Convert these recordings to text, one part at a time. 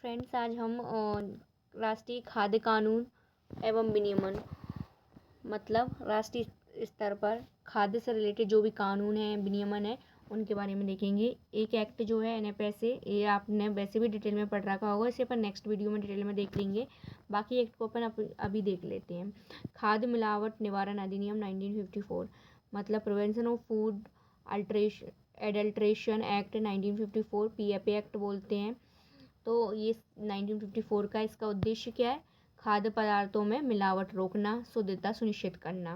Friends, आज हम राष्ट्रीय खाद्य कानून एवं विनियमन मतलब राष्ट्रीय स्तर पर खाद्य से रिलेटेड जो भी कानून है, विनियमन है, उनके बारे में देखेंगे। एक एक्ट जो है एनएफएस, ये आपने वैसे भी डिटेल में पढ़ रखा होगा, इसे अपन नेक्स्ट वीडियो में डिटेल में देख लेंगे। बाकी एक्ट को अपन अभी देख लेते हैं। खाद्य मिलावट निवारण अधिनियम 1954 मतलब prevention of food adulteration act 1954, PFA act बोलते हैं। तो ये 1954 का इसका उद्देश्य क्या है? खाद्य पदार्थों में मिलावट रोकना, शुद्धता सुनिश्चित करना।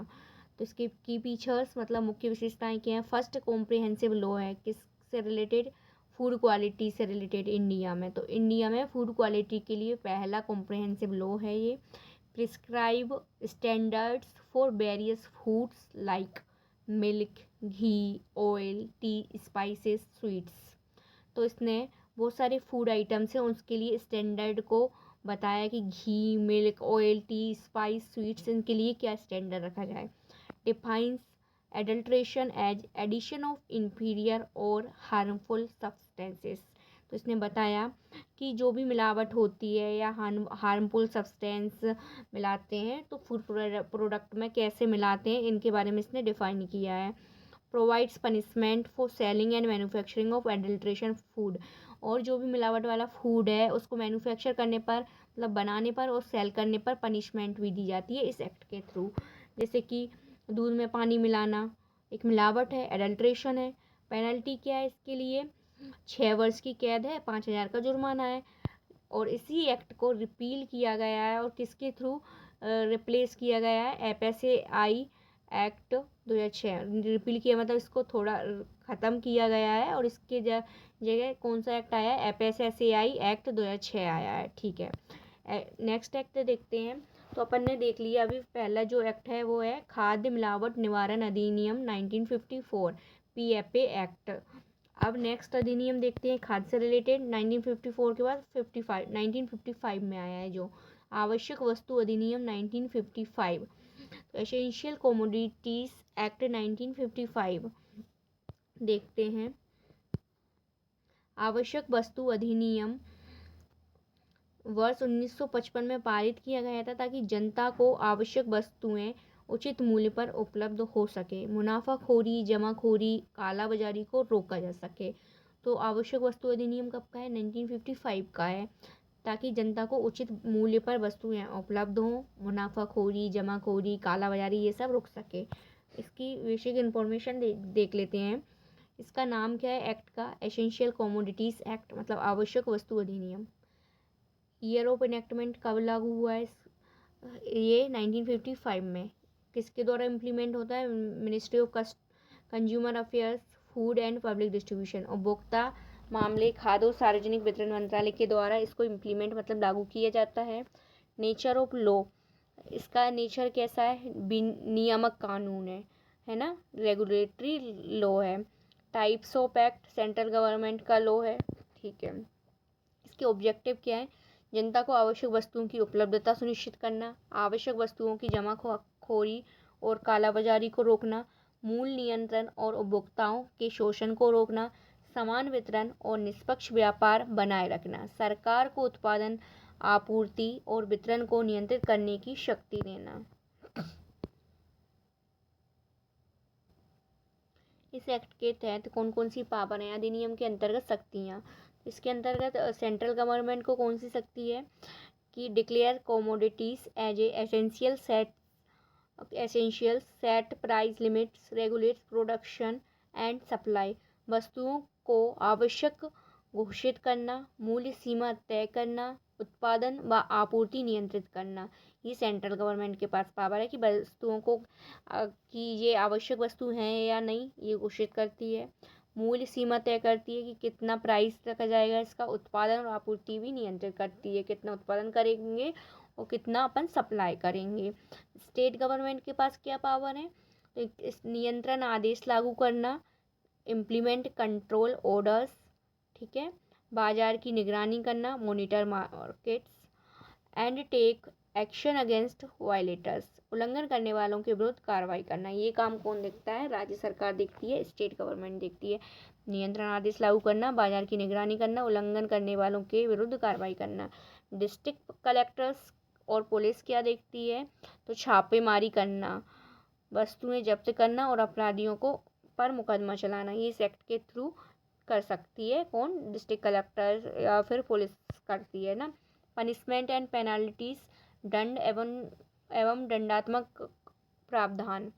तो इसके की फीचर्स मतलब मुख्य विशेषताएं क्या हैं? फर्स्ट कॉम्प्रिहेंसिव लॉ है, किससे रिलेटेड? फूड क्वालिटी से रिलेटेड इंडिया में। तो इंडिया में फूड क्वालिटी के लिए पहला कॉम्प्रिहेंसिव लॉ है ये। Prescribe standards for various foods like milk, ghee, oil, T, spices, sweets. तो इसने बहुत सारे फूड आइटम्स हैं, उसके लिए स्टैंडर्ड को बताया कि ghee, milk, oil, tea, spice, sweets, इनके लिए क्या स्टैंडर्ड रखा जाए। Defines adulteration as addition of inferior और हार्मफुल सब्सटेंसेस। तो इसने बताया कि जो भी मिलावट होती है या हार्मफुल सब्सटेंस मिलाते हैं तो फूड प्रोडक्ट में कैसे मिलाते हैं, इनके बारे में इसने डिफाइन किया है। Provides punishment for selling and manufacturing of adulteration food. और जो भी मिलावट वाला फूड है उसको मैन्युफैक्चर करने पर मतलब बनाने पर और सेल करने पर पनिशमेंट भी दी जाती है इस एक्ट के थ्रू। जैसे कि दूध में पानी मिलाना एक मिलावट है, एडल्ट्रेशन है। पेनल्टी क्या है इसके लिए? 6 वर्ष की कैद है, 5,000 का जुर्माना है। और इसी एक्ट को रिपील किया गया है और किसके थ्रू रिप्लेस किया गया है? एफएसएआई एक्ट 2006 रिपील किया, मतलब इसको थोड़ा ख़त्म किया गया है और इसके जगह कौन सा एक्ट आया है? एफएसएआई एक्ट 2006 आया है। ठीक है, नेक्स्ट एक्ट देखते हैं। तो अपन ने देख लिया अभी पहला जो एक्ट है वो है खाद्य मिलावट निवारण अधिनियम 1954, पीएफए एक्ट। अब नेक्स्ट अधिनियम देखते हैं खाद्य से रिलेटेड। 1954 के बाद 1955 में आया है जो आवश्यक वस्तु अधिनियम 1955। तो एसेंशियल कमोडिटीज एक्ट 1955 देखते हैं। आवश्यक वस्तु अधिनियम वर्ष 1955 में पारित किया गया था ताकि जनता को आवश्यक वस्तुएं उचित मूल्य पर उपलब्ध हो सके, मुनाफाखोरी, जमाखोरी, कालाबाजारी को रोका जा सके। तो आवश्यक वस्तु अधिनियम कब का है? 1955 का है, ताकि जनता को उचित मूल्य पर वस्तुएं उपलब्ध हों, मुनाफाखोरी, जमाखोरी, कालाबाजारी ये सब रुक सके। इसकी बेसिक इन्फॉर्मेशन देख लेते हैं। इसका नाम क्या है एक्ट का? एसेंशियल कमोडिटीज़ एक्ट मतलब आवश्यक वस्तु अधिनियम। ईयर ऑफ इनेक्टमेंट कब लागू हुआ है? ये 1955 में। किसके द्वारा इम्प्लीमेंट होता है? Ministry of consumer affairs, food and public distribution, उपभोक्ता मामले, खाद्य और सार्वजनिक वितरण मंत्रालय के द्वारा इसको इम्प्लीमेंट मतलब लागू किया जाता है। नेचर ऑफ लॉ, इसका नेचर कैसा है? नियामक कानून है ना, रेगुलेटरी लॉ है। Types of act, central government का लॉ है। ठीक है, इसके ऑब्जेक्टिव क्या है? जनता को आवश्यक वस्तुओं की उपलब्धता सुनिश्चित करना, आवश्यक वस्तुओं की जमाखोरी और कालाबाजारी को रोकना, मूल्य नियंत्रण और उपभोक्ताओं के शोषण को रोकना, समान वितरण और निष्पक्ष व्यापार बनाए रखना, सरकार को उत्पादन, आपूर्ति और वितरण को नियंत्रित करने की शक्ति देना। इस एक्ट के तहत कौन कौन सी पावर हैं अधिनियम के अंतर्गत? शक्तियाँ। इसके अंतर्गत सेंट्रल गवर्नमेंट को कौन सी शक्ति है कि declare commodities as a essential, set price limits, regulates production and supply, वस्तुओं को आवश्यक घोषित करना, मूल्य सीमा तय करना, उत्पादन व आपूर्ति नियंत्रित करना। ये सेंट्रल गवर्नमेंट के पास पावर है कि वस्तुओं को कि ये आवश्यक वस्तु हैं या नहीं, ये घोषित करती है। मूल्य सीमा तय करती है कि कितना प्राइस रखा जाएगा इसका। उत्पादन और आपूर्ति भी नियंत्रित करती है, कितना उत्पादन करेंगे और कितना अपन सप्लाई करेंगे। स्टेट गवर्नमेंट के पास क्या पावर है? तो इस नियंत्रण आदेश लागू करना, इम्प्लीमेंट कंट्रोल ऑर्डर्स, ठीक है, बाजार की निगरानी करना, monitor markets and take action against violators, उल्लंघन करने वालों के विरुद्ध कार्रवाई करना। ये काम कौन देखता है? राज्य सरकार देखती है, स्टेट गवर्नमेंट देखती है। नियंत्रण आदेश लागू करना, बाजार की निगरानी करना, उल्लंघन करने वालों के विरुद्ध कार्रवाई करना। डिस्ट्रिक्ट कलेक्टर्स और पुलिस क्या देखती है, तो छापेमारी करना, वस्तुएं जब्त करना और अपराधियों को पर मुकदमा चलाना। ये इस एक्ट के थ्रू कर सकती है कौन, डिस्ट्रिक्ट कलेक्टर या फिर पुलिस करती है ना। पनिशमेंट एंड पेनल्टीज, दंड एवं दंडात्मक प्रावधान।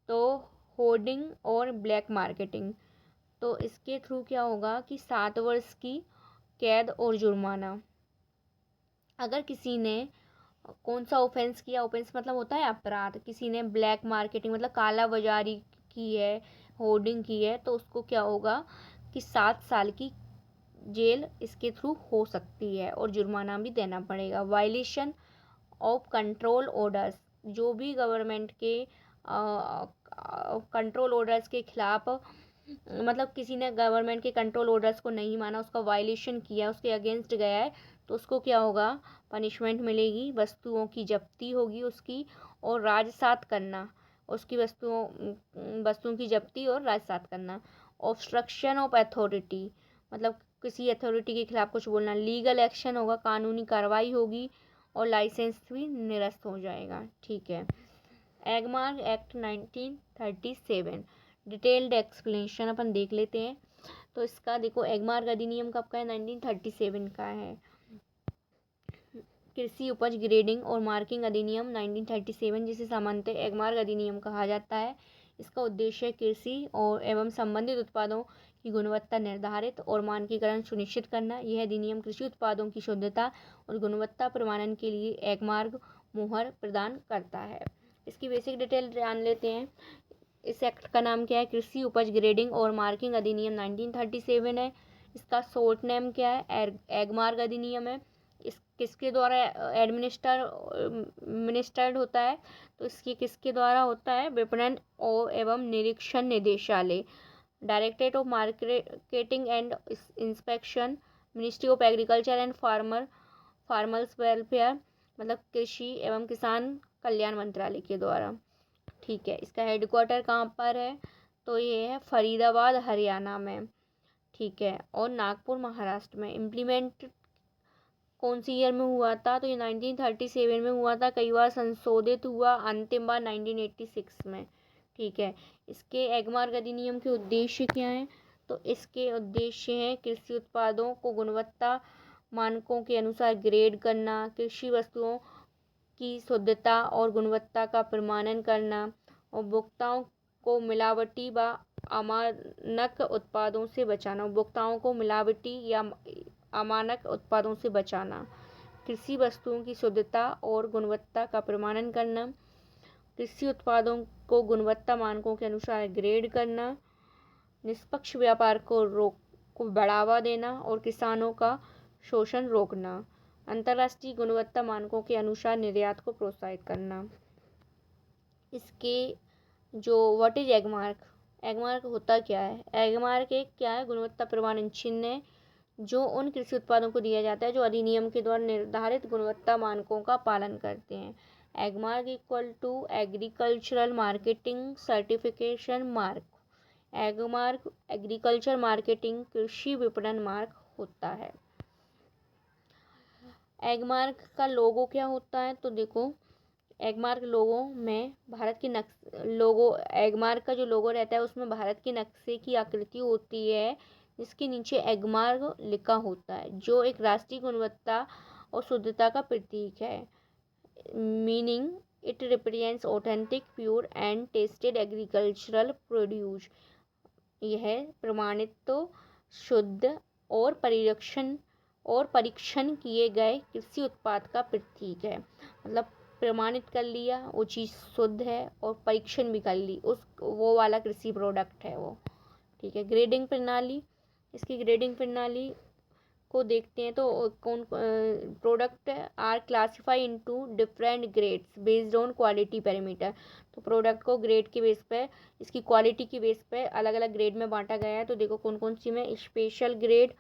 तो होर्डिंग और ब्लैक मार्केटिंग, तो इसके थ्रू क्या होगा कि 7 वर्ष की कैद और जुर्माना। अगर किसी ने कौन सा ऑफेंस किया, ऑफेंस मतलब होता है अपराध, किसी ने ब्लैक मार्केटिंग मतलब काला बाजारी की है, होर्डिंग की है, तो उसको क्या होगा कि 7 साल की जेल इसके थ्रू हो सकती है और जुर्माना भी देना पड़ेगा। वायलेशन ऑफ कंट्रोल ऑर्डर्स, जो भी गवर्नमेंट के कंट्रोल ऑर्डर्स के खिलाफ, मतलब किसी ने गवर्नमेंट के कंट्रोल ऑर्डर्स को नहीं माना, उसका वायलेशन किया, उसके अगेंस्ट गया है, तो उसको क्या होगा, पनिशमेंट मिलेगी, वस्तुओं की जब्ती होगी उसकी, और राजसात करना, उसकी वस्तुओं की जब्ती और राजसात करना। ऑब्स्ट्रक्शन ऑफ अथॉरिटी, मतलब किसी अथॉरिटी के खिलाफ कुछ बोलना। लीगल एक्शन होगा, कानूनी कार्रवाई होगी, और लाइसेंस भी निरस्त हो जाएगा। ठीक है। एगमार्क एक्ट 1937, डिटेल्ड एक्सप्लेनेशन अपन देख लेते हैं। तो इसका देखो, एगमार्क अधिनियम कब का है, 1937 का है। कृषि उपज ग्रेडिंग और मार्किंग अधिनियम 1937, जिसे सामान्यतः एगमार्क अधिनियम कहा जाता है। इसका उद्देश्य कृषि और एवं संबंधित उत्पादों की गुणवत्ता निर्धारित और मानकीकरण सुनिश्चित करना। यह अधिनियम कृषि उत्पादों की शुद्धता और गुणवत्ता प्रमाणन के लिए एगमार्क मुहर प्रदान करता है। इसकी बेसिक डिटेल जान लेते हैं। इस एक्ट का नाम क्या है, कृषि उपज ग्रेडिंग और मार्किंग अधिनियम 1937 है। इसका शॉर्ट नेम क्या है, एगमार्क अधिनियम है। इस किसके द्वारा मिनिस्टर्ड होता है, तो इसकी किसके द्वारा होता है, विपणन एवं निरीक्षण निदेशालय, directorate of marketing and inspection, ministry of agriculture and farmers welfare, मतलब कृषि एवं किसान कल्याण मंत्रालय के द्वारा। ठीक है। इसका हेडक्वार्टर कहाँ पर है, तो ये है फरीदाबाद हरियाणा में। ठीक है। और नागपुर महाराष्ट्र में। इम्प्लीमेंट कौन सी ईयर में हुआ था, तो ये 1937 में हुआ था, कई बार संशोधित हुआ, अंतिम बार 1986 में। ठीक है। इसके एगमार्क अधिनियम के उद्देश्य क्या हैं, तो इसके उद्देश्य हैं कृषि उत्पादों को गुणवत्ता मानकों के अनुसार ग्रेड करना, कृषि वस्तुओं की शुद्धता और गुणवत्ता का प्रमाणन करना, उपभोक्ताओं को मिलावटी व अमानक उत्पादों से बचाना, उपभोक्ताओं को मिलावटी या अमानक उत्पादों से बचाना, कृषि वस्तुओं की शुद्धता और गुणवत्ता का प्रमाणन करना, कृषि उत्पादों को गुणवत्ता मानकों के अनुसार ग्रेड करना, निष्पक्ष व्यापार को बढ़ावा देना और किसानों का शोषण रोकना, अंतर्राष्ट्रीय गुणवत्ता मानकों के अनुसार निर्यात को प्रोत्साहित करना। इसके जो व्हाट इज एगमार्क, एगमार्क होता क्या है, एगमार्क एक क्या है, गुणवत्ता प्रमाणन चिन्ह है जो उन कृषि उत्पादों को दिया जाता है जो अधिनियम के द्वारा निर्धारित गुणवत्ता मानकों का पालन करते हैं। Agmark equal to agricultural marketing certification mark. Agmark agriculture marketing कृषि विपणन मार्क होता है। एगमार्क का लोगो क्या होता है, तो देखो एगमार्क लोगो में भारत की एगमार्क का जो लोगो रहता है उसमें भारत के नक्शे की आकृति होती है, जिसके नीचे एगमार्क लिखा होता है, जो एक राष्ट्रीय गुणवत्ता और शुद्धता का प्रतीक है। Meaning it represents authentic pure and tested agricultural produce. यह प्रमाणित तो शुद्ध और परीक्षण किए गए कृषि उत्पाद का प्रतीक है। मतलब प्रमाणित कर लिया, वो चीज़ शुद्ध है और परीक्षण भी कर ली, वो वाला कृषि प्रोडक्ट है वो। ठीक है। ग्रेडिंग प्रणाली, इसकी ग्रेडिंग प्रणाली को देखते हैं तो कौन product are classify into different grades based on quality parameter. तो प्रोडक्ट को ग्रेड के बेस पे, इसकी क्वालिटी के बेस पे अलग अलग ग्रेड में बांटा गया है। तो देखो कौन कौन सी में, स्पेशल ग्रेड,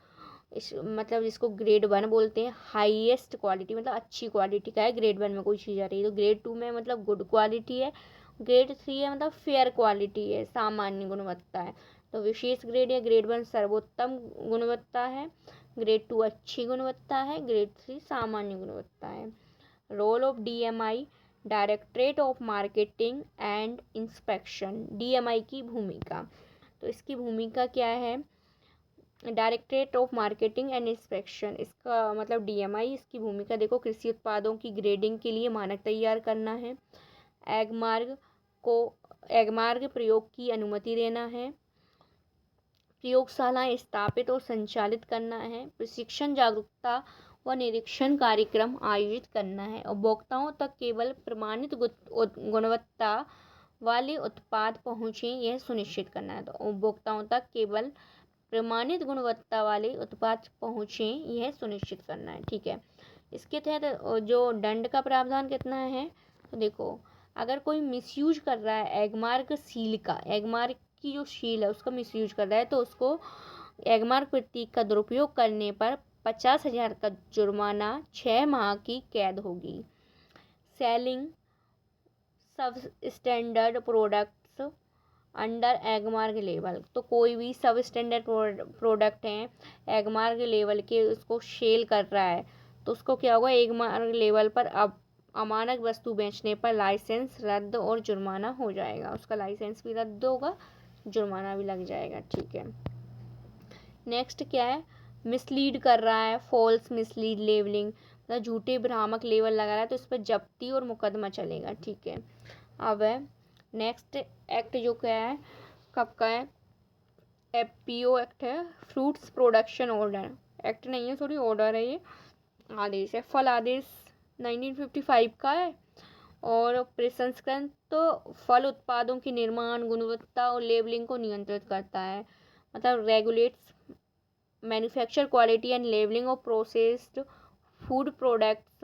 मतलब जिसको ग्रेड 1 बोलते हैं, हाईएस्ट क्वालिटी मतलब अच्छी क्वालिटी का है, ग्रेड 1 में कोई चीज़ आ रही है। तो ग्रेड 2 में मतलब गुड क्वालिटी है, ग्रेड 3 है मतलब फेयर क्वालिटी है, सामान्य गुणवत्ता है। तो विशेष ग्रेड या ग्रेड 1 सर्वोत्तम गुणवत्ता है, ग्रेड 2 अच्छी गुणवत्ता है, ग्रेड 3 सामान्य गुणवत्ता है। Role of DMI, directorate of marketing and inspection, DMI की भूमिका। तो इसकी भूमिका क्या है, directorate of marketing and inspection, इसका मतलब डीएमआई, इसकी भूमिका देखो कृषि उत्पादों की ग्रेडिंग के लिए मानक तैयार करना है, एगमार्ग प्रयोग की अनुमति देना है, प्रयोगशालाएं स्थापित और संचालित करना है, प्रशिक्षण, जागरूकता व निरीक्षण कार्यक्रम आयोजित करना है, उपभोक्ताओं तक केवल प्रमाणित गुणवत्ता वाले उत्पाद पहुँचे यह सुनिश्चित करना है। तो उपभोक्ताओं तक केवल प्रमाणित गुणवत्ता वाले उत्पाद पहुँचे यह सुनिश्चित करना है। ठीक है, इसके तहत जो दंड का प्रावधान कितना है, तो देखो अगर कोई मिसयूज कर रहा है एगमार्क सील का, एगमार्क की जो सील है उसका मिसयूज कर रहा है, तो उसको एगमार्क प्रतीक का दुरुपयोग करने पर 50,000 का जुर्माना, 6 माह की कैद होगी। सेलिंग सब standard products under Agmark level, तो कोई भी सब स्टैंडर्ड प्रोडक्ट हैं एगमार्क लेवल के उसको सेल कर रहा है, तो उसको क्या होगा, एगमार्क लेवल पर अब अमानक वस्तु बेचने पर लाइसेंस रद्द और जुर्माना हो जाएगा, उसका लाइसेंस भी रद्द होगा, जुर्माना भी लग जाएगा। ठीक है, नेक्स्ट क्या है, मिसलीड कर रहा है, फॉल्स मिसलीड लेवलिंग, मतलब झूठे भ्रामक लेवल लगा रहा है तो इस पर जब्ती और मुकदमा चलेगा। ठीक है, अब है नेक्स्ट एक्ट जो क्या है, कब का है, एफपीओ एक्ट है, फ्रूट्स प्रोडक्शन ऑर्डर एक्ट नहीं है, सॉरी ऑर्डर है, ये आदेश है, फल आदेश 1955 का है, और प्रसंस्करण तो फल उत्पादों के निर्माण, गुणवत्ता और लेबलिंग को नियंत्रित करता है, मतलब regulates manufacture quality and labelling of processed food products.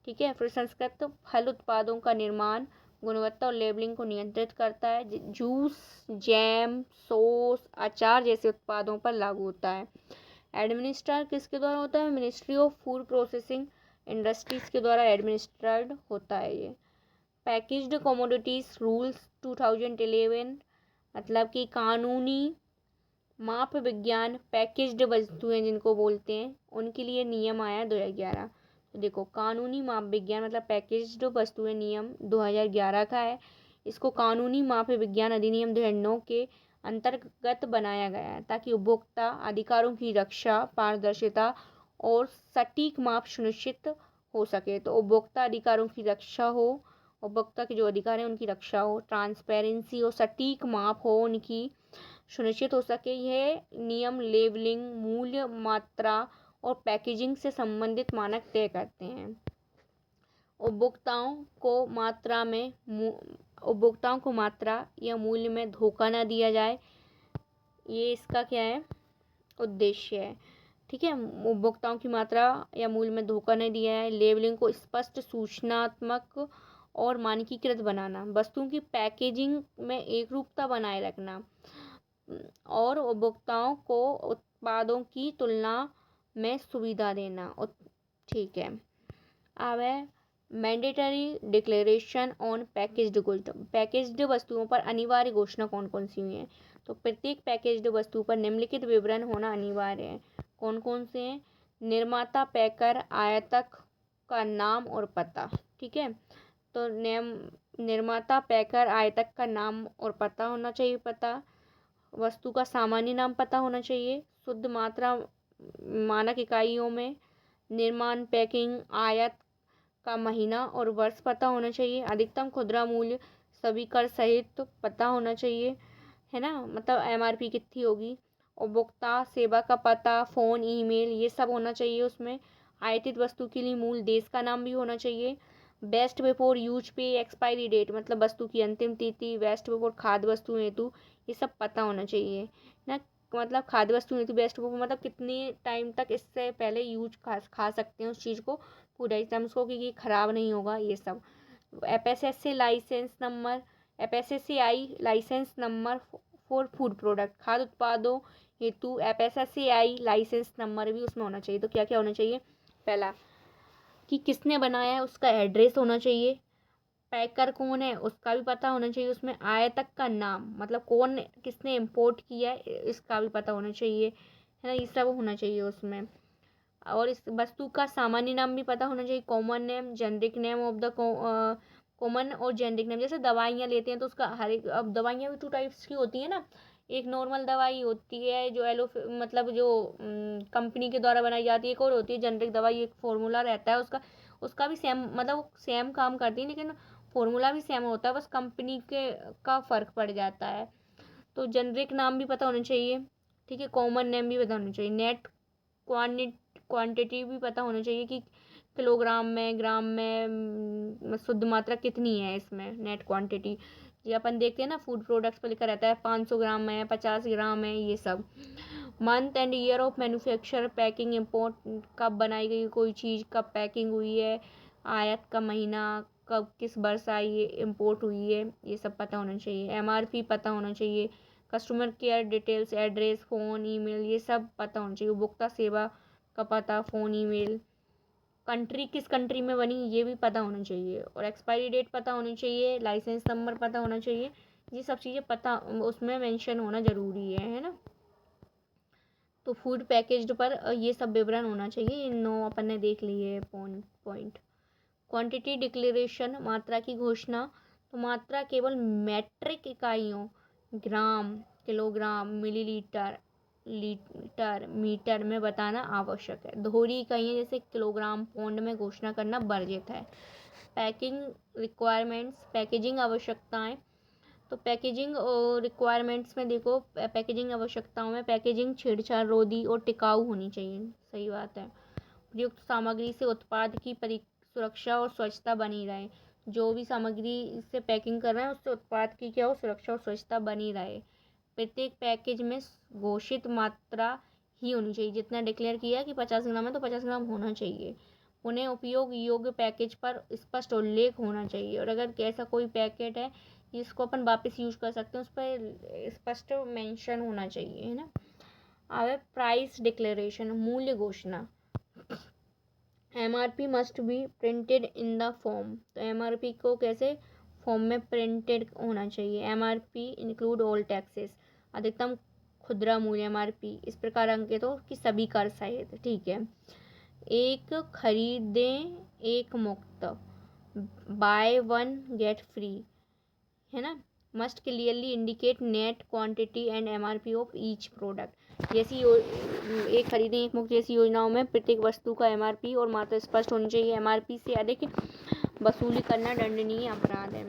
ठीक है, प्रसंस्कृत फल उत्पादों का निर्माण, गुणवत्ता और लेबलिंग को नियंत्रित करता है, जूस, जैम, सॉस, अचार जैसे उत्पादों पर लागू होता है। एडमिनिस्ट्रेट किसके द्वारा होता है, ministry of food processing industries के द्वारा एडमिनिस्ट्रेट होता है ये। पैकेज्ड कमोडिटीज रूल्स 2011, मतलब कि कानूनी माप विज्ञान पैकेज्ड वस्तुएं जिनको बोलते हैं उनके लिए नियम आया 2011। तो देखो कानूनी माप विज्ञान मतलब पैकेज्ड वस्तुएं नियम 2011 का है, इसको कानूनी माप विज्ञान अधिनियम 2009 के अंतर्गत बनाया गया है ताकि उपभोक्ता अधिकारों की रक्षा, पारदर्शिता और सटीक माप सुनिश्चित हो सके। तो उपभोक्ता अधिकारों की रक्षा हो, उपभोक्ता के जो अधिकार हैं उनकी रक्षा हो, ट्रांसपेरेंसी और सटीक माप हो उनकी सुनिश्चित हो सके। यह नियम लेबलिंग, मूल्य, मात्रा और पैकेजिंग से संबंधित मानक तय करते हैं। उपभोक्ताओं को मात्रा या मूल्य में धोखा न दिया जाए, ये इसका क्या है, उद्देश्य है। ठीक है, उपभोक्ताओं की मात्रा या मूल्य में धोखा नहीं दिया है, लेबलिंग को स्पष्ट, सूचनात्मक और मानकीकृत बनाना, वस्तुओं की पैकेजिंग में एकरूपता बनाए रखना और उपभोक्ताओं को उत्पादों की तुलना में सुविधा देना। ठीक है, अब है mandatory declaration on packaged goods, packaged वस्तुओं पर अनिवार्य घोषणा कौन कौन सी हुई हैं, तो प्रत्येक पैकेज्ड वस्तु पर निम्नलिखित विवरण होना अनिवार्य है। कौन कौन से हैं, निर्माता, पैकर, आयातक का नाम और पता। ठीक है, तो निर्माता, पैकर, आयातक का नाम और पता होना चाहिए, पता, वस्तु का सामान्य नाम पता होना चाहिए, शुद्ध मात्रा मानक इकाइयों में, निर्माण, पैकिंग, आयात का महीना और वर्ष पता होना चाहिए, अधिकतम खुदरा मूल्य सभी कर सहित पता होना चाहिए, है ना, मतलब एमआरपी कितनी होगी, उपभोक्ता सेवा का पता, फ़ोन, ईमेल, ये सब होना चाहिए उसमें। आयातित वस्तु के लिए मूल देश का नाम भी होना चाहिए। बेस्ट बिफोर यूज पे एक्सपायरी डेट, मतलब वस्तु की अंतिम तिथि। बेस्ट बिफोर खाद्य वस्तु हेतु, ये सब पता होना चाहिए ना, मतलब खाद्य वस्तु हेतु बेस्ट बिफोर मतलब कितने टाइम तक इससे पहले यूज खा सकते हैं उस चीज़ को, फूड आइटम्स उसको कि ये ख़राब नहीं होगा, ये सब। FSSA licence number, FSSAI licence number for food product, खाद्य उत्पादों हेतु एफएसएसएआई लाइसेंस नंबर भी उसमें होना चाहिए। तो क्या क्या होना चाहिए, पहला कि किसने बनाया है उसका एड्रेस होना चाहिए, पैकर कौन है उसका भी पता होना चाहिए, उसमें आयातक का नाम मतलब कौन किसने इम्पोर्ट किया है इसका भी पता होना चाहिए, है ना, ये सब होना चाहिए उसमें। और इस वस्तु का सामान्य नाम भी पता होना चाहिए, common name, generic name of the common और जेनरिक नेम। जैसे दवाइयाँ लेते हैं तो उसका हर एक, अब दवाइयाँ भी 2 टाइप्स की होती है ना, एक नॉर्मल दवाई होती है जो मतलब जो कंपनी के द्वारा बनाई जाती है, एक और होती है जेनरिक दवाई, एक फॉर्मूला रहता है उसका, उसका भी सेम मतलब सेम काम करती है लेकिन फॉर्मूला भी सेम होता है, बस कंपनी के का फ़र्क पड़ जाता है। तो जेनरिक नाम भी पता होना चाहिए, ठीक है, कॉमन नेम भी पता होना चाहिए, नेट क्वांटिटी भी पता होना चाहिए कि किलोग्राम में, ग्राम में शुद्ध मात्रा कितनी है इसमें, नेट क्वांटिटी। ये अपन देखते हैं ना फूड प्रोडक्ट्स पर लिखा रहता है 500 ग्राम में, 50 ग्राम है, ये सब। Month and year of manufacture, packing, import, कब बनाई गई कोई चीज़, कब पैकिंग हुई है, आयात का महीना, कब किस वर्ष आई ये इम्पोर्ट हुई है, ये सब पता होना चाहिए। एमआरपी पता होना चाहिए, customer care details, address, phone, email, ये सब पता होना चाहिए। उपभोक्ता सेवा का पता, फ़ोन, ईमेल, कंट्री किस कंट्री में बनी ये भी पता होना चाहिए, और एक्सपायरी डेट पता होनी चाहिए, लाइसेंस नंबर पता होना चाहिए। ये सब चीज़ें पता उसमें मेंशन होना ज़रूरी है ना। तो फूड पैकेज्ड पर ये सब विवरण होना चाहिए। इन 9 अपन ने देख लिए पॉइंट। क्वांटिटी डिक्लेरेशन, मात्रा की घोषणा। तो मात्रा केवल मैट्रिक इकाइयों, ग्राम, किलोग्राम, मिलीलीटर, लीटर, मीटर में बताना आवश्यक है। दोहरी इकाइयाँ जैसे किलोग्राम, पौंड में घोषणा करना वर्जित है। पैकिंग रिक्वायरमेंट्स, पैकेजिंग आवश्यकताएं। तो पैकेजिंग रिक्वायरमेंट्स में देखो, पैकेजिंग आवश्यकताओं में पैकेजिंग छेड़छाड़ रोधी और टिकाऊ होनी चाहिए, सही बात है। प्रयुक्त सामग्री से उत्पाद की सुरक्षा और स्वच्छता बनी रहे। जो भी सामग्री से पैकिंग कर रहे हैं उससे उत्पाद की क्या हो, सुरक्षा और स्वच्छता बनी रहे। प्रत्येक पैकेज में घोषित मात्रा ही होनी चाहिए, जितना डिक्लेयर किया कि 50 ग्राम है तो 50 ग्राम होना चाहिए। उन्हें उपयोग योग्य पैकेज पर स्पष्ट उल्लेख होना चाहिए, और अगर ऐसा कोई पैकेट है जिसको अपन वापस यूज कर सकते हैं उस पर स्पष्ट मेंशन होना चाहिए, है ना। अब प्राइस डिक्लेरेशन, मूल्य घोषणा। MRP must be printed in the form. तो एमआरपी को कैसे फॉर्म में प्रिंटेड होना चाहिए। एमआरपी इंक्लूड ऑल टैक्सेस, अधिकतम खुदरा मूल्य एमआरपी इस प्रकार अंकित हो कि सभी कर सहित, ठीक है। एक खरीदें एक मुफ्त, बाय वन गेट फ्री, है ना। Must clearly indicate net quantity and MRP of each product. जैसी एक खरीदें एक मुफ्त जैसी योजनाओं में प्रत्येक वस्तु का एमआरपी और मात्रा स्पष्ट होनी चाहिए। एमआरपी से अधिक वसूली करना दंडनीय अपराध है।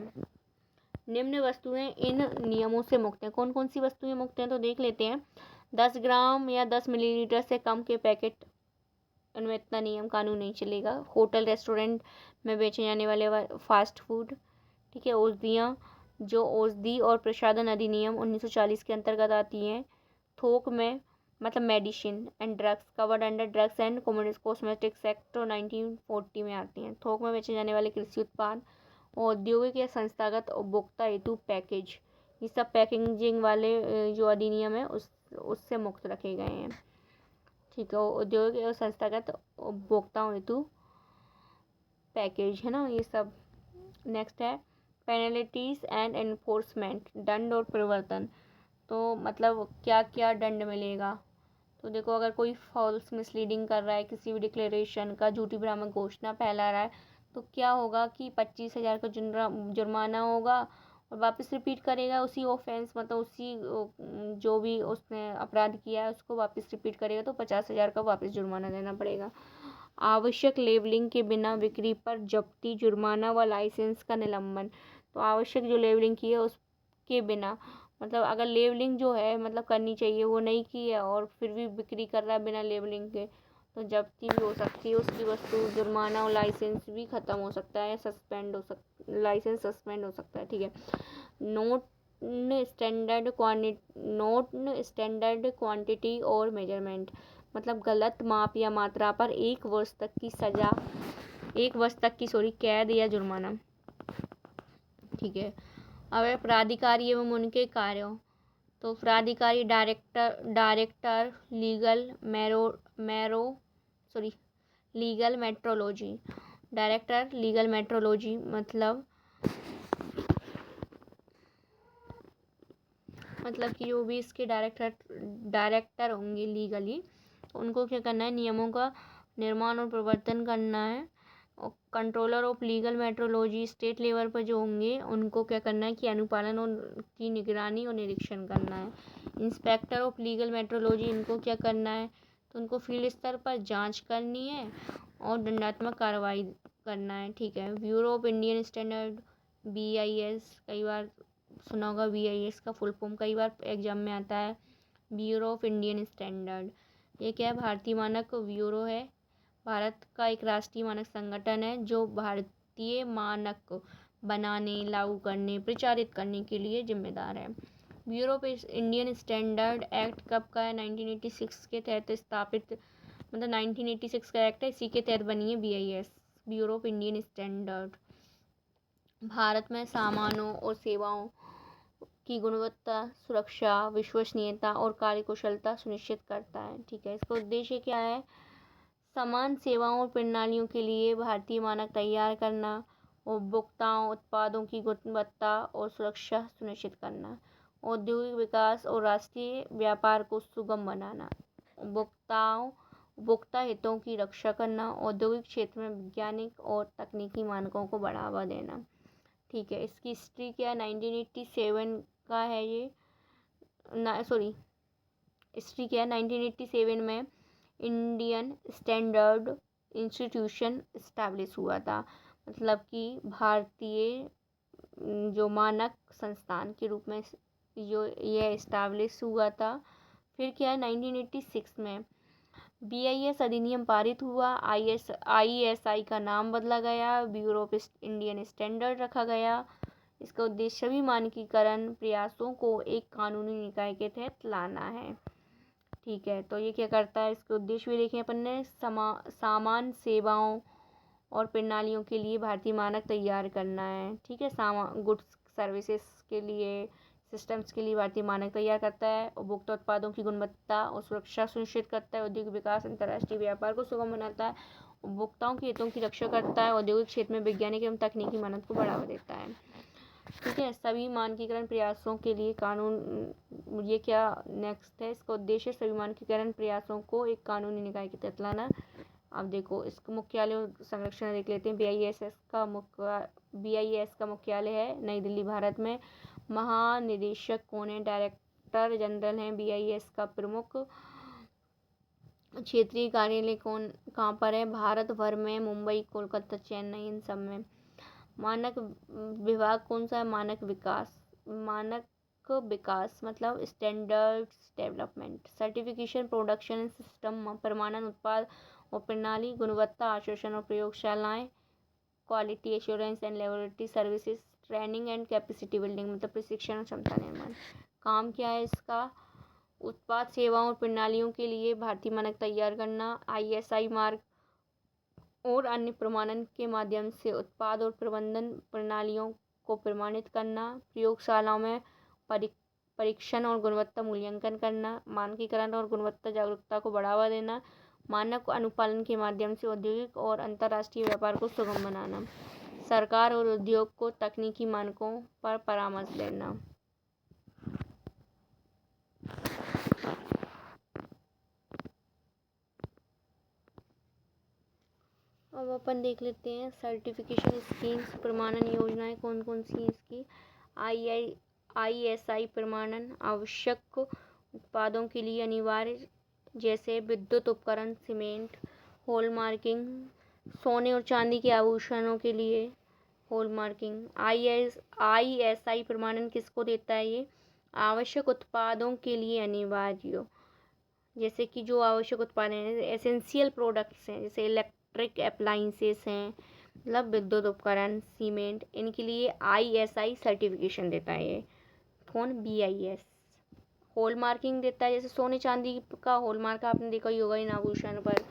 निम्न वस्तुएं इन नियमों से मुक्त हैं। कौन कौन सी वस्तुएं मुक्त हैं तो देख लेते हैं। 10 ग्राम या 10 मिलीलीटर से कम के पैकेट, उनमें इतना नियम कानून नहीं चलेगा। होटल रेस्टोरेंट में बेचे जाने वाले फास्ट फूड, ठीक है। औषधियाँ जो औषधि और प्रसाधन अधिनियम 1940 के अंतर्गत आती हैं। थोक में मतलब medicine and drugs covered under drugs and cosmetics act 1940 में आती हैं। थोक में बेचे जाने वाले कृषि उत्पाद, औद्योगिक या संस्थागत उपभोक्ता हेतु पैकेज, ये सब पैकेजिंग वाले जो अधिनियम है उससे मुक्त रखे गए हैं, ठीक है। औद्योगिक और संस्थागत उपभोक्ताओं हेतु पैकेज, है ना, ये सब। नेक्स्ट है पेनल्टीज एंड एनफोर्समेंट, दंड और प्रवर्तन। तो मतलब क्या क्या दंड मिलेगा। तो देखो, अगर कोई फॉल्स मिसलीडिंग कर रहा है किसी भी डिक्लेरेशन का, झूठी भ्रामक घोषणा फैला रहा है, तो क्या होगा कि 25,000 का जुर्माना होगा, और वापस रिपीट करेगा उसी ऑफेंस मतलब उसी जो भी उसने अपराध किया है उसको वापस रिपीट करेगा तो 50,000 का वापस जुर्माना देना पड़ेगा। आवश्यक लेबलिंग के बिना बिक्री पर जब्ती, जुर्माना व लाइसेंस का निलंबन। तो आवश्यक जो लेबलिंग की है उसके बिना, मतलब अगर लेबलिंग जो है मतलब करनी चाहिए वो नहीं की है और फिर भी बिक्री कर रहा है बिना लेबलिंग के, तो जब्ती भी हो सकती है उसकी वस्तु, जुर्माना और लाइसेंस भी ख़त्म हो सकता है, सस्पेंड हो लाइसेंस सस्पेंड हो सकता है, ठीक है। नोट स्टैंडर्ड क्वांटिटी और मेजरमेंट, मतलब गलत माप या मात्रा पर 1 वर्ष तक की सज़ा, 1 वर्ष तक की कैद या जुर्माना, ठीक है। अब प्राधिकारी एवं उनके कार्यों। तो प्राधिकारी director legal metrology, director legal metrology मतलब मतलब कि जो भी इसके डायरेक्टर होंगे लीगली, तो उनको क्या करना है, नियमों का निर्माण और प्रवर्तन करना है। और controller of legal metrology state level पर जो होंगे उनको क्या करना है कि अनुपालन और की निगरानी और निरीक्षण करना है। इंस्पेक्टर ऑफ लीगल मेट्रोलॉजी इनको क्या करना है, तो उनको फील्ड स्तर पर जांच करनी है और दंडात्मक कार्रवाई करना है। ठीक है। Bureau of Indian standard BIS, कई बार सुना होगा BIS का फुल फॉर्म, कई बार एग्जाम में आता है। ब्यूरो ऑफ इंडियन स्टैंडर्ड, ये क्या है, भारतीय मानक ब्यूरो है। भारत का एक राष्ट्रीय मानक संगठन है जो भारतीय मानक बनाने, लागू करने, प्रचारित करने के लिए जिम्मेदार है। Bureau of Indian standard act कब का है, 1986 के तहत स्थापित, मतलब 1986 का एक्ट है, इसी के तहत बनी है BIS, bureau of Indian standard. Bharat में सामानों और सेवाओं की गुणवत्ता, सुरक्षा, विश्वसनीयता और कार्यकुशलता सुनिश्चित करता है। ठीक है। इसका उद्देश्य क्या है, समान सेवाओं और प्रणालियों के लिए भारतीय मानक तैयार करना, उपभोक्ताओं उत्पादों की गुणवत्ता और सुरक्षा सुनिश्चित करना, औद्योगिक विकास और राष्ट्रीय व्यापार को सुगम बनाना, उपभोक्ता हितों की रक्षा करना, औद्योगिक क्षेत्र में वैज्ञानिक और तकनीकी मानकों को बढ़ावा देना। ठीक है। इसकी हिस्ट्री क्या है, 1987 का है ये, हिस्ट्री क्या है, 1987 में इंडियन स्टैंडर्ड इंस्टीट्यूशन इस्टेब्लिश हुआ था, मतलब कि भारतीय जो मानक संस्थान के रूप में जो यह इस्टेब्लिश हुआ था। फिर क्या है, 1986 में BIS अधिनियम पारित हुआ, ISI का नाम बदला गया, ब्यूरो ऑफ इंडियन स्टैंडर्ड रखा गया। इसका उद्देश्य सभी मानकीकरण प्रयासों को एक कानूनी निकाय के तहत लाना है। ठीक है। तो ये क्या करता है, इसके उद्देश्य भी देखें अपन ने, सामान, सेवाओं और प्रणालियों के लिए भारतीय मानक तैयार करना है। ठीक है। गुड्स सर्विसेज के लिए, सिस्टम्स के लिए भारतीय मानक तैयार करता है, उपभोक्ता उत्पादों की गुणवत्ता और सुरक्षा सुनिश्चित करता है, औद्योगिक विकास, अंतर्राष्ट्रीय व्यापार को सुगम बनाता है, उपभोक्ताओं के हितों की रक्षा करता है, औद्योगिक क्षेत्र में वैज्ञानिक एवं तकनीकी मानक को बढ़ावा देता है। ठीक है। सभी मानकीकरण प्रयासों के लिए कानून, ये क्या नेक्स्ट है, इसका उद्देश्य सभी मानकीकरण प्रयासों को एक कानूनी निकाय के तहत लाना। अब देखो इसका मुख्यालय और संरक्षण देख लेते हैं। BIS का मुख्यालय है नई दिल्ली, भारत में। महानिदेशक कौन है, डायरेक्टर जनरल हैं BIS का प्रमुख। क्षेत्रीय कार्यालय कहाँ पर है, भारत भर में, मुंबई, कोलकाता, चेन्नई, इन सब में। मानक विभाग कौन सा है, मानक विकास मतलब standards development. Certification, production system, प्रमाणन, उत्पाद और प्रणाली, गुणवत्ता आश्वासन और प्रयोगशालाएं, quality assurance and laboratory services, training and capacity building, मतलब प्रशिक्षण और क्षमता निर्माण। काम क्या है इसका, उत्पाद, सेवाओं और प्रणालियों के लिए भारतीय मानक तैयार करना, ISI मार्क और अन्य प्रमाणन के माध्यम से उत्पाद और प्रबंधन प्रणालियों को प्रमाणित करना, प्रयोगशालाओं में परीक्षण और गुणवत्ता मूल्यांकन करना, मानकीकरण और गुणवत्ता जागरूकता को बढ़ावा देना, मानक अनुपालन के माध्यम से औद्योगिक और अंतर्राष्ट्रीय व्यापार को सुगम बनाना, सरकार और उद्योग को तकनीकी मानकों पर परामर्श देना। अब अपन देख लेते हैं सर्टिफिकेशन स्कीम्स, प्रमाणन योजनाएं कौन कौन सी हैं इसकी। ISI प्रमाणन, आवश्यक उत्पादों के लिए अनिवार्य, जैसे विद्युत उपकरण, सीमेंट, हॉलमार्किंग, सोने और चांदी के आभूषणों के लिए हॉलमार्किंग। ISI प्रमाणन किसको देता है, ये आवश्यक उत्पादों के लिए अनिवार्य, जैसे कि जो आवश्यक उत्पाद हैं, एसेंशियल प्रोडक्ट्स हैं, जैसे इलेक्ट्रिक अप्लाइंसेस हैं, मतलब विद्युत उपकरण, सीमेंट, इनके लिए ISI सर्टिफिकेशन देता है ये कौन, BIS। हॉलमार्किंग देता है, जैसे सोने चांदी का हॉलमार्क आपने देखा ही होगा इन आभूषण पर।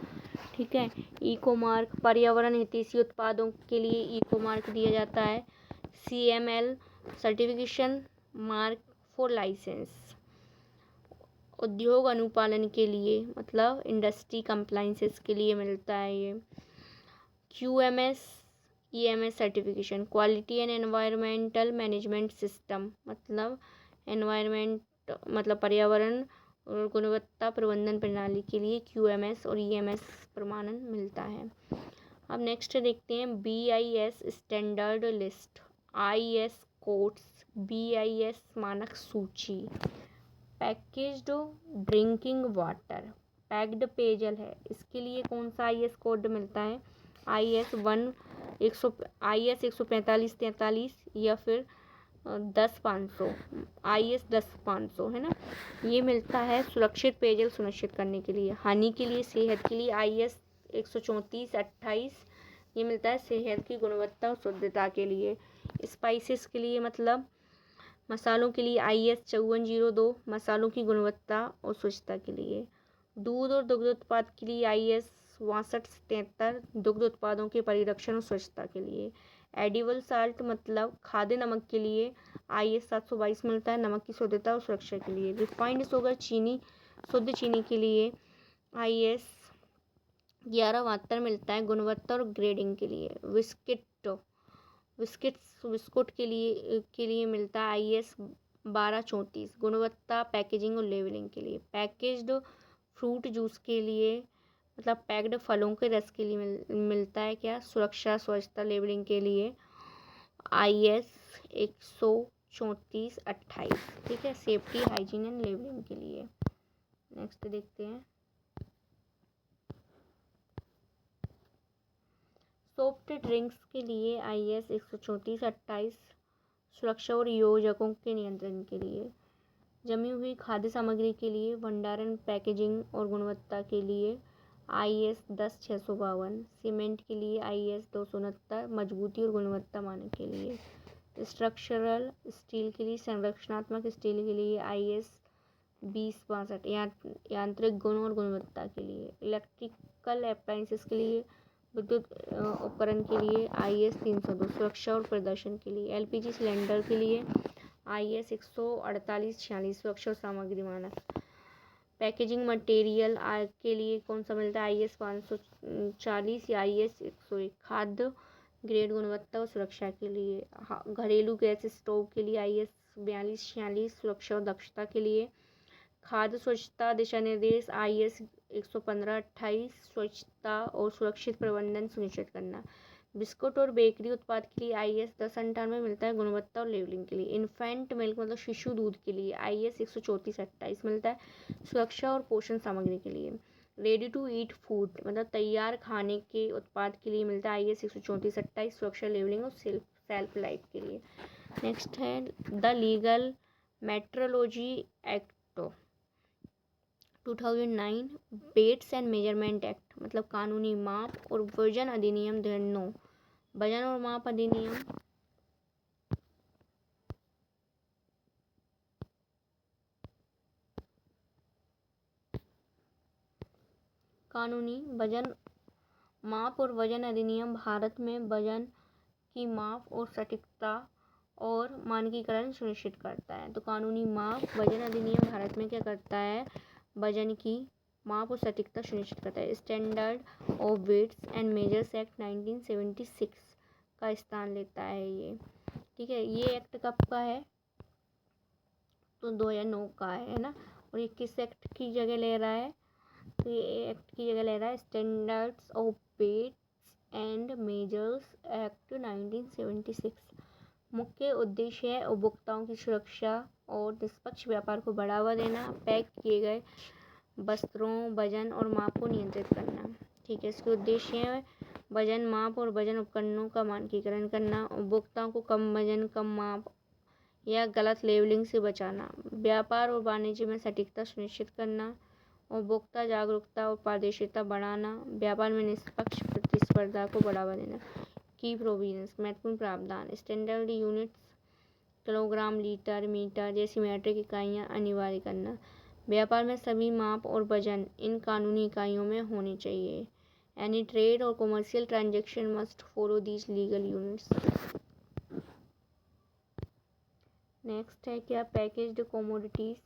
ठीक है। इको मार्क, पर्यावरण हितैषी उत्पादों के लिए इको मार्क दिया जाता है। CML certification mark for licence, उद्योग अनुपालन के लिए, मतलब इंडस्ट्री कंप्लाइंसेस के लिए मिलता है ये। QMS EMS certification, quality and environmental management system, मतलब एनवायरमेंट मतलब पर्यावरण और गुणवत्ता प्रबंधन प्रणाली के लिए QMS और EMS प्रमाणन मिलता है। अब नेक्स्ट देखते हैं BIS standard list, IS codes, BIS मानक सूची। पैकेज्ड ड्रिंकिंग वाटर, पैक्ड पेयजल है, इसके लिए कौन सा IS कोड मिलता है? IS 14543 या फिर 10-500, IS 10-500 है ना, ये मिलता है सुरक्षित पेयजल सुनिश्चित करने के लिए। हानि के लिए, सेहत के लिए IS 134-28, ये मिलता है सेहत की गुणवत्ता और शुद्धता के लिए। स्पाइसेस के लिए मतलब मसालों के लिए IS 5402, मसालों की गुणवत्ता और स्वच्छता के लिए। दूध और दुग्ध उत्पाद के लिए IS 6273, दुग्ध उत्पादों के परिरक्षण और स्वच्छता के लिए। एडिबल साल्ट मतलब खाद्य नमक के लिए IS 722 मिलता है, नमक की शुद्धता और सुरक्षा के लिए। रिफाइंड शुगर चीनी, शुद्ध चीनी के लिए IS 1172 मिलता है, गुणवत्ता और ग्रेडिंग के लिए। बिस्कुट के लिए मिलता है IS 1234, गुणवत्ता, पैकेजिंग और लेबलिंग के लिए। पैकेज्ड फ्रूट जूस के लिए मतलब पैक्ड फलों के रस के लिए मिलता है क्या? सुरक्षा, स्वच्छता, लेबलिंग के लिए IS 134-28, ठीक है, सेफ्टी, हाइजीन एंड लेबलिंग के लिए। नेक्स्ट देखते हैं सॉफ्ट ड्रिंक्स के लिए IS 134-28, सुरक्षा और योजकों के नियंत्रण के लिए। जमी हुई खाद्य सामग्री के लिए भंडारण, पैकेजिंग और गुणवत्ता के लिए IS 10-652, सीमेंट के लिए IS 269, मजबूती और गुणवत्ता मानक के लिए। स्ट्रक्चरल स्टील के लिए, संरचनात्मक स्टील के लिए IS 20-62, यांत्रिक गुण और गुणवत्ता के लिए। इलेक्ट्रिकल अप्लायंसेस के लिए, विद्युत उपकरण के लिए IS 302, सुरक्षा और प्रदर्शन के लिए। LPG सिलेंडर के लिए IS 148-46, सुरक्षा और सामग्री मानक। पैकेजिंग मटेरियल के लिए कौन सा मिलता है? IS 540 या IS 101, खाद्य ग्रेड, गुणवत्ता और सुरक्षा के लिए। घरेलू गैस स्टोव के लिए IS 42-46, सुरक्षा और दक्षता के लिए। खाद्य स्वच्छता दिशा निर्देश IS 115-28, स्वच्छता और सुरक्षित प्रबंधन सुनिश्चित करना। बिस्कुट और बेकरी उत्पाद के लिए IS 1098 मिलता है, गुणवत्ता और लेबलिंग के लिए। इन्फेंट मिल्क मतलब शिशु दूध के लिए IS 134-28 मिलता है, सुरक्षा और पोषण सामग्री के लिए। रेडी टू ईट फूड मतलब तैयार खाने के उत्पाद के लिए मिलता है IS 134-28, सुरक्षा, लेबलिंग और सेल्फ लाइफ के लिए। नेक्स्ट है the legal metrology act 2009, weights and measurement act मतलब कानूनी माप और वजन अधिनियम 2009, वजन और माप अधिनियम। कानूनी वजन माप और वजन अधिनियम भारत में वजन की माप और सटीकता और मानकीकरण सुनिश्चित करता है। तो कानूनी माप वजन अधिनियम भारत में क्या करता है? वजन की माप और सटीकता सुनिश्चित करता है। Standard of weights and measures act 1976 का स्थान लेता है ये, ठीक है। ये एक्ट कब का है? तो 2009 का है ना। और ये किस एक्ट की जगह ले रहा है? तो ये एक्ट की जगह ले रहा है standards of weights and measures act 1976। मुख्य उद्देश्य है उपभोक्ताओं की सुरक्षा और निष्पक्ष व्यापार को बढ़ावा देना, पैक किए गए वस्त्रों वजन और माप को नियंत्रित करना, ठीक है। इसके उद्देश्य है वजन, माप और वजन उपकरणों का मानकीकरण करना, उपभोक्ताओं को कम वजन, कम माप या गलत लेबलिंग से बचाना, व्यापार और वाणिज्य में सटीकता सुनिश्चित करना, उपभोक्ता जागरूकता और पारदर्शिता बढ़ाना, व्यापार में निष्पक्ष प्रतिस्पर्धा को बढ़ावा देना। की प्रोविजंस महत्वपूर्ण प्रावधान, standard units kilogram, litre, metre जैसी मीट्रिक इकाइयाँ अनिवार्य करना, व्यापार में सभी माप और वजन इन कानूनी इकाइयों में होने चाहिए। एनी ट्रेड और commercial transaction must follow these legal units. Next है क्या? पैकेज्ड कमोडिटीज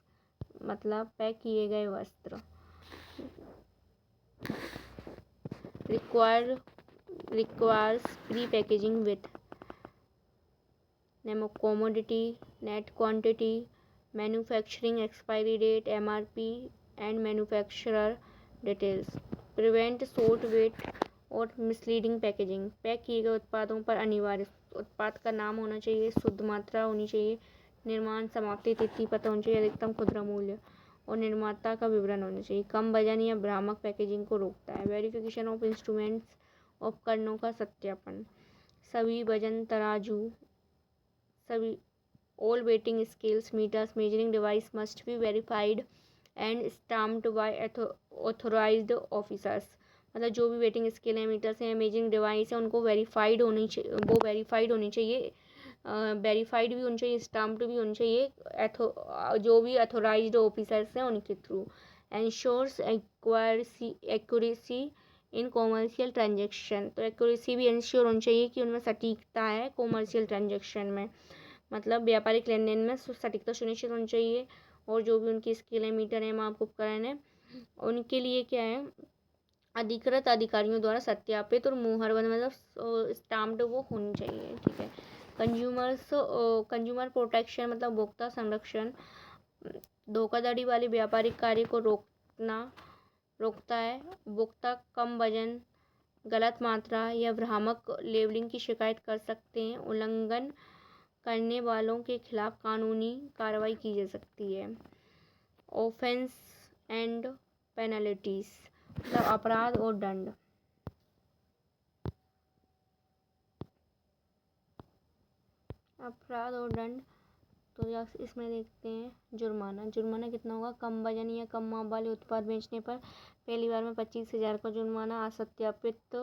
मतलब पैक किए गए वस्त्र। requires pre-packaging with name of commodity, net quantity, manufacturing expiry date, MRP and manufacturer details, prevent short weight और misleading packaging. Pack किए गए उत्पादों पर अनिवार्य उत्पाद का नाम होना चाहिए, शुद्ध मात्रा होनी चाहिए, निर्माण समाप्ति तिथि पता होनी चाहिए, अधिकतम खुदरा मूल्य और निर्माता का विवरण होना चाहिए। कम वजन या भ्रामक पैकेजिंग को रोकता है। वेरिफिकेशन ऑफ इंस्ट्रूमेंट्स, उपकरणों का सत्यापन, सभी वजन तराजू, सभी all weighing scales, meters, measuring device must be verified and stamped by authorised officers. मतलब जो भी वेटिंग स्केल है, मीटर्स हैं, मेजरिंग डिवाइस है, उनको वेरीफाइड होनी चाहिए, वेरीफाइड भी होनी चाहिए, स्टाम्प्ड भी होनी चाहिए, जो भी अथोराइज्ड ऑफिसर्स हैं उनके through. Ensures accuracy in commercial transaction, तो एक्यूरेसी भी इंश्योर होनी चाहिए कि उनमें सटीकता है कॉमर्शियल ट्रांजेक्शन में, मतलब व्यापारिक लेन देन में सटीकता सुनिश्चित होनी चाहिए। और जो भी उनकी स्केल है, मीटर है, माप उपकरण है, उनके लिए क्या है, अधिकृत अधिकारियों द्वारा सत्यापित और मुहरबंद मतलब स्टाम्प्ड वो होनी चाहिए। ठीक है। कंज्यूमर प्रोटेक्शन मतलब उपभोक्ता संरक्षण, धोखाधड़ी वाले व्यापारिक कार्य को रोकता है। उपभोक्ता कम वजन, गलत मात्रा या भ्रामक लेबलिंग की शिकायत कर सकते हैं। उल्लंघन करने वालों के खिलाफ कानूनी कार्रवाई की जा सकती है। ऑफेंस एंड पेनल्टीज मतलब अपराध और दंड। अपराध और दंड तो इसमें देखते हैं जुर्माना कितना होगा। कम वजन या कम माप वाले उत्पाद बेचने पर पहली बार में 25,000 का जुर्माना। असत्यापित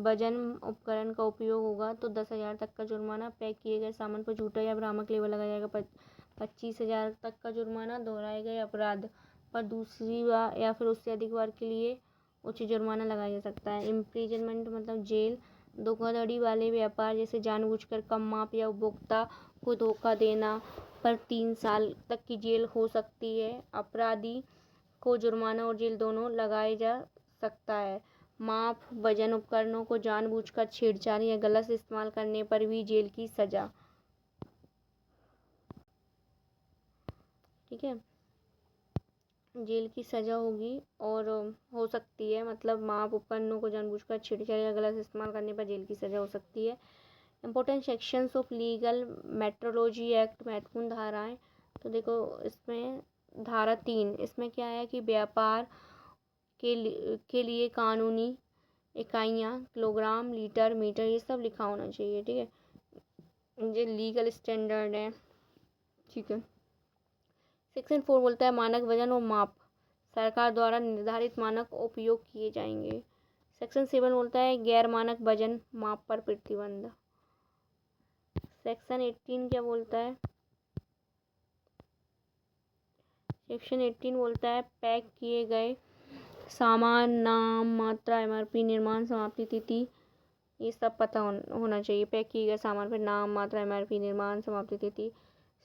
वजन उपकरण का उपयोग होगा तो 10,000 तक का जुर्माना। पैक किए गए सामान पर झूठा या भ्रामक लेबल लगाया जाएगा 25,000 तक का जुर्माना। दोहराए गए अपराध पर दूसरी बार या फिर उससे अधिक बार के लिए उच्च जुर्माना लगाया जा सकता है। इम्प्रिजनमेंट मतलब जेल। धोखाधड़ी वाले व्यापार जैसे जानबूझकर कम माप या उपभोक्ता को धोखा देना पर 3 साल तक की जेल हो सकती है। अपराधी को जुर्माना और जेल दोनों लगाए जा सकता है। माप वजन उपकरणों को जानबूझकर छेड़छाड़ या गलत इस्तेमाल करने पर भी जेल की सजा। ठीक है, जेल की सजा होगी और हो सकती है, मतलब माप उपकरणों को जानबूझकर छेड़छाड़ या गलत इस्तेमाल करने पर जेल की सजा हो सकती है। Important sections of legal metrology act, महत्वपूर्ण धाराएं। तो देखो इसमें धारा 3, इसमें क्या है कि व्यापार के लिए कानूनी इकाइयाँ किलोग्राम, लीटर, मीटर ये सब लिखा होना चाहिए। ठीक है, ये लीगल स्टैंडर्ड है। ठीक है। सेक्शन 4 बोलता है मानक वजन और माप, सरकार द्वारा निर्धारित मानक उपयोग किए जाएंगे। सेक्शन 7 बोलता है गैर मानक वजन माप पर प्रतिबंध। सेक्शन 18 क्या बोलता है? सेक्शन 18 बोलता है पैक किए गए सामान, नाम, मात्रा, MRP, निर्माण समाप्ति तिथि ये सब पता होना चाहिए। पैक किए गए सामान पर नाम, मात्रा, MRP, निर्माण समाप्ति तिथि।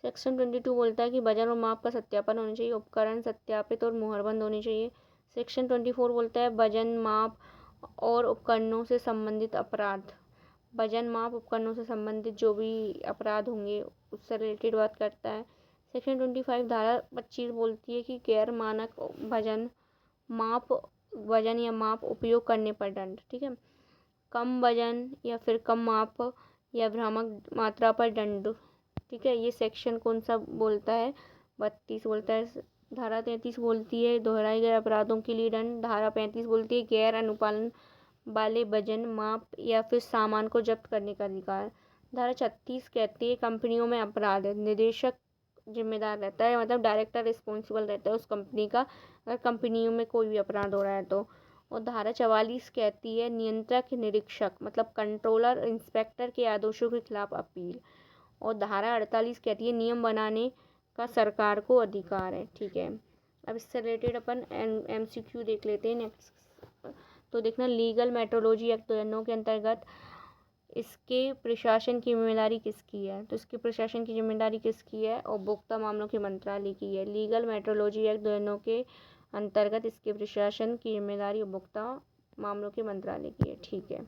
सेक्शन 22 बोलता है कि वजन और माप का सत्यापन होना चाहिए, उपकरण सत्यापित और मुहरबंद होने चाहिए। सेक्शन 24 बोलता है वजन, माप और उपकरणों से संबंधित अपराध। वजन, माप, उपकरणों से संबंधित जो भी अपराध होंगे उससे रिलेटेड बात करता है। सेक्शन 25 धारा 25 बोलती है कि गैर मानक वजन या माप उपयोग करने पर दंड। ठीक है, कम वजन या फिर कम माप या भ्रामक मात्रा पर दंड। ठीक है, ये सेक्शन कौन सा बोलता है? 32 बोलता है। धारा 33 बोलती है दोहराए गए अपराधों के लिए दंड। धारा 35 बोलती है गैर अनुपालन वाले वजन, माप या फिर सामान को जब्त करने का अधिकार। धारा 36 कहती है कंपनियों में अपराध निदेशक जिम्मेदार रहता है, मतलब डायरेक्टर रिस्पॉन्सिबल रहता है उस कंपनी का, अगर कंपनियों में कोई भी अपराध हो रहा है तो। और धारा 44 कहती है नियंत्रक, निरीक्षक मतलब कंट्रोलर, इंस्पेक्टर के आदेशों के खिलाफ अपील। और धारा 48 कहती है नियम बनाने का सरकार को अधिकार है। ठीक है, अब इससे रिलेटेड अपन MCQ देख लेते हैं नेक्स्ट। तो देखना लीगल मेट्रोलॉजी एक्ट 2009 के अंतर्गत इसके प्रशासन की जिम्मेदारी किसकी है? तो इसके प्रशासन की जिम्मेदारी किसकी है? उपभोक्ता मामलों के मंत्रालय की है। लीगल मेट्रोलॉजी एक्ट 2009 के अंतर्गत इसके प्रशासन की जिम्मेदारी उपभोक्ता मामलों के मंत्रालय की है। ठीक है,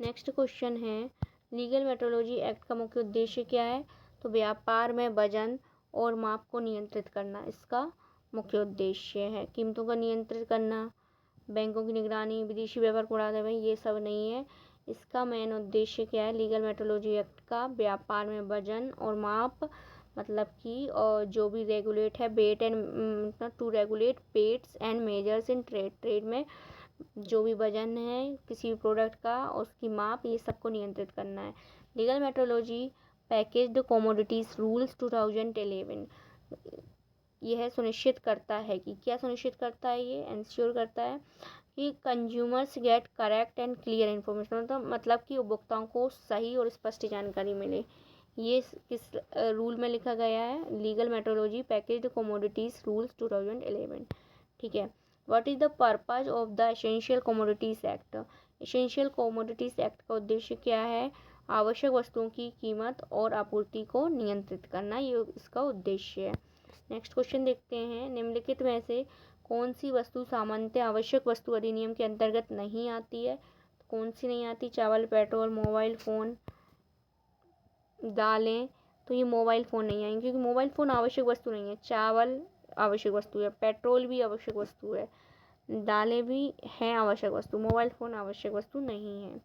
नेक्स्ट क्वेश्चन है लीगल मेट्रोलॉजी एक्ट का मुख्य उद्देश्य क्या है? तो व्यापार में वजन और माप को नियंत्रित करना इसका मुख्य उद्देश्य है। कीमतों का नियंत्रित करना, बैंकों की निगरानी, विदेशी व्यापार को बढ़ावा देना, ये सब नहीं है। इसका मेन उद्देश्य क्या है? लीगल मेट्रोलॉजी एक्ट का व्यापार में वजन और माप, मतलब कि और जो भी रेगुलेट है weight and to regulate weights and measures in trade में जो भी वजन है किसी भी प्रोडक्ट का और उसकी माप, ये सबको नियंत्रित करना है। Legal metrology packaged commodities rules 2011 यह सुनिश्चित करता है कि क्या सुनिश्चित करता है? ये इंश्योर करता है कि consumers get correct and clear information, मतलब कि उपभोक्ताओं को सही और स्पष्ट जानकारी मिले। ये किस रूल में लिखा गया है? Legal metrology packaged commodities rules 2011। ठीक है। What is the purpose of the essential commodities act? Essential commodities act का उद्देश्य क्या है? आवश्यक वस्तुओं की कीमत और आपूर्ति को नियंत्रित करना, ये इसका उद्देश्य है। नेक्स्ट क्वेश्चन देखते हैं। निम्नलिखित में से कौन सी वस्तु सामान्यतः आवश्यक वस्तु अधिनियम के अंतर्गत नहीं आती है? कौन सी नहीं आती? चावल, पेट्रोल, मोबाइल फ़ोन, दालें। तो ये मोबाइल फ़ोन नहीं आएंगे क्योंकि मोबाइल फ़ोन आवश्यक वस्तु नहीं है। चावल आवश्यक वस्तु है, पेट्रोल भी आवश्यक वस्तु है, दालें भी हैं आवश्यक वस्तु, मोबाइल फ़ोन आवश्यक वस्तु नहीं है।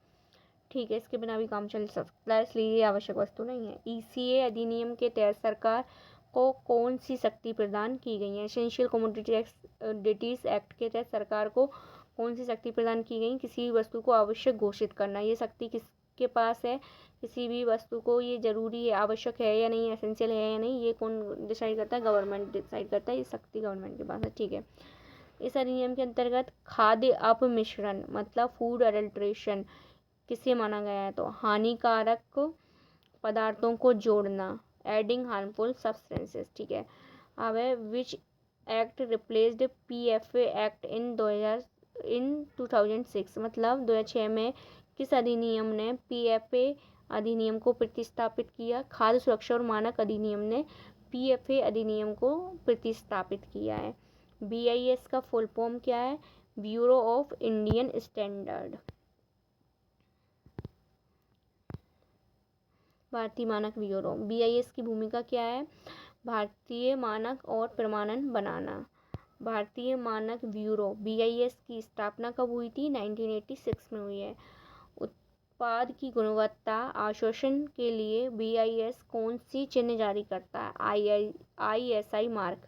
ठीक है, इसके बिना भी काम चल सकता है, इसलिए ये आवश्यक वस्तु नहीं है। ECA अधिनियम के तहत सरकार को कौन सी शक्ति प्रदान की गई है? एसेंशियल कमोडिटीज एक्ट के तहत सरकार को कौन सी शक्ति प्रदान की गई? किसी भी वस्तु को आवश्यक घोषित करना। ये शक्ति किसके पास है? किसी भी वस्तु को ये जरूरी है, आवश्यक है या नहीं, एसेंशियल है या नहीं, ये कौन डिसाइड करता है? गवर्नमेंट डिसाइड करता है। ये शक्ति गवर्नमेंट के पास है। ठीक है। इस अधिनियम के अंतर्गत खाद्य अपमिश्रण, मतलब फूड अडल्ट्रेशन, किसे माना गया है? तो हानिकारक पदार्थों को जोड़ना, एडिंग हार्मफुल सब्सटेंसेस। ठीक है। अब है which act replaced PFA act in 2006, मतलब 2006 में किस अधिनियम ने PFA अधिनियम को प्रतिस्थापित किया? खाद्य सुरक्षा और मानक अधिनियम ने PFA अधिनियम को प्रतिस्थापित किया है। BIS का फुल फॉर्म क्या है? Bureau of Indian standard. भारतीय मानक ब्यूरो। BIS की भूमिका क्या है? भारतीय मानक और प्रमाणन बनाना। भारतीय मानक ब्यूरो BIS की स्थापना कब हुई थी? 1986 में हुई है। उत्पाद की गुणवत्ता आश्वासन के लिए BIS कौन सी चिन्ह जारी करता है? ISI मार्क,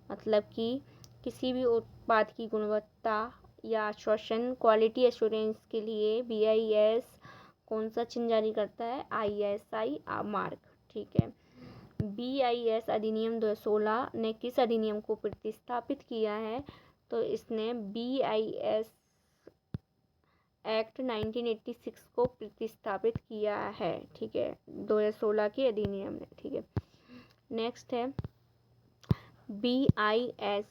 मतलब कि किसी भी उत्पाद की गुणवत्ता या आश्वासन, क्वालिटी एश्योरेंस के लिए BIS कौन सा चिन्ह जारी करता है? ISI mark. ठीक है। BIS अधिनियम 2016 ने किस अधिनियम को प्रतिस्थापित किया है? तो इसने BIS एक्ट 1986 को प्रतिस्थापित किया है। ठीक है, 2016 के अधिनियम ने। ठीक है। नेक्स्ट है BIS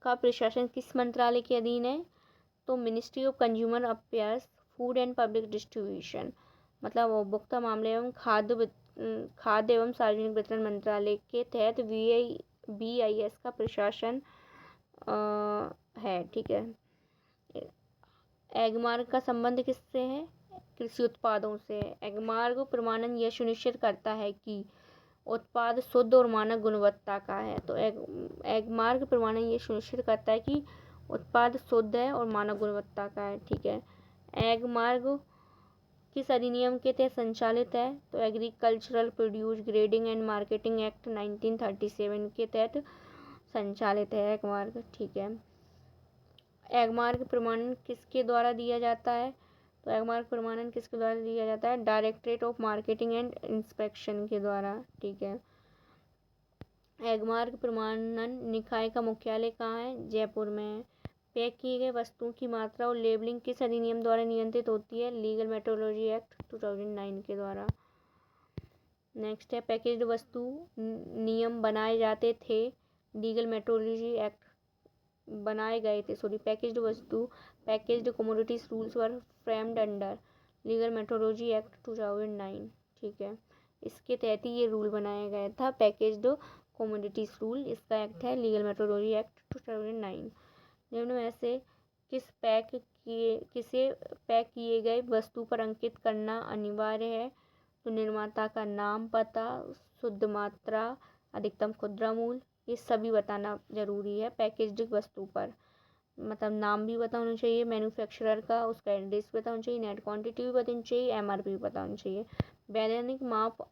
का प्रशासन किस मंत्रालय के अधीन है? तो ministry of consumer affairs, food and public distribution, मतलब उपभोक्ता मामले एवं खाद्य एवं सार्वजनिक वितरण मंत्रालय के तहत BIS का प्रशासन है। ठीक है। एगमार्क का संबंध किससे है? कृषि उत्पादों से। एगमार्क प्रमाणन यह सुनिश्चित करता है कि उत्पाद शुद्ध और मानक गुणवत्ता का है। तो एगमार्क प्रमाणन ये सुनिश्चित करता है कि उत्पाद शुद्ध है और मानक गुणवत्ता का है। ठीक है। एगमार्क किस अधिनियम के तहत संचालित है? तो agricultural produce grading and marketing act 1937 के तहत संचालित है एगमार्क। ठीक है। एगमार्क प्रमाणन किसके द्वारा दिया जाता है? तो एगमार्क प्रमाणन किसके द्वारा दिया जाता है? Directorate of marketing and inspection के द्वारा। ठीक है। एगमार्क प्रमाणन निकाय का मुख्यालय कहाँ है? जयपुर में है। पैक किए गए वस्तुओं की मात्रा और लेबलिंग किस अधिनियम द्वारा नियंत्रित होती है? लीगल मेट्रोलॉजी एक्ट 2009 के द्वारा। नेक्स्ट है पैकेज्ड वस्तु नियम बनाए जाते थे, लीगल मेट्रोलॉजी एक्ट बनाए गए थे, पैकेज्ड वस्तु पैकेज्ड कमोडिटीज रूल्स वर framed under legal metrology act 2009। ठीक है। इसके तहत ही ये रूल बनाया गया था, पैकेज्ड कमोडिटीज रूल, इसका एक्ट है लीगल मेट्रोलॉजी एक्ट 2009। निम्न में से किसे पैक किए गए वस्तु पर अंकित करना अनिवार्य है? तो निर्माता का नाम, पता, शुद्ध मात्रा, अधिकतम खुदरा मूल्य, ये सभी बताना जरूरी है। पैकेज्ड वस्तु पर मतलब नाम भी पता होना चाहिए मैन्युफैक्चरर का, उसका एड्रेस पता होना चाहिए, नेट क्वांटिटी भी पता होनी चाहिए, एमआरपी भी पता होनी चाहिए। वैधानिक माप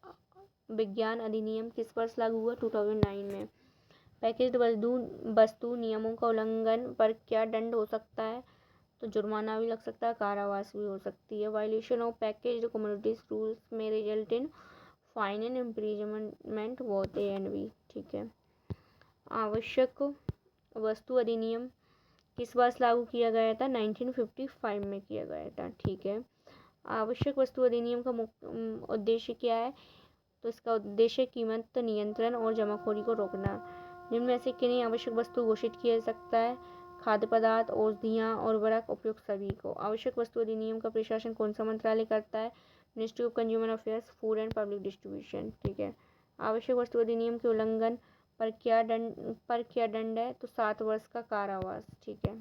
विज्ञान अधिनियम किस वर्ष लागू हुआ? 2009 में। पैकेज्ड वस्तु नियमों का उल्लंघन पर क्या दंड हो सकता है? तो जुर्माना भी लग सकता है, कारावास भी हो सकती है। Violation of packaged commodities rules में result in fine and imprisonment both A and B. ठीक है। आवश्यक वस्तु अधिनियम किस वर्ष लागू किया गया था? 1955 में किया गया था। ठीक है। आवश्यक वस्तु अधिनियम का मुख्य उद्देश्य क्या है? तो इसका उद्देश्य कीमत नियंत्रण और जमाखोरी को रोकना। निम्न में से किन्हीं आवश्यक वस्तु घोषित किया जा सकता है? खाद्य पदार्थ, औषधियाँ और उर्वरक उपयुक्त सभी को। आवश्यक वस्तु अधिनियम का प्रशासन कौन सा मंत्रालय करता है? Ministry of consumer affairs, food and public distribution. ठीक है। आवश्यक वस्तु अधिनियम के उल्लंघन पर क्या दंड है? तो 7 वर्ष का कारावास। ठीक है।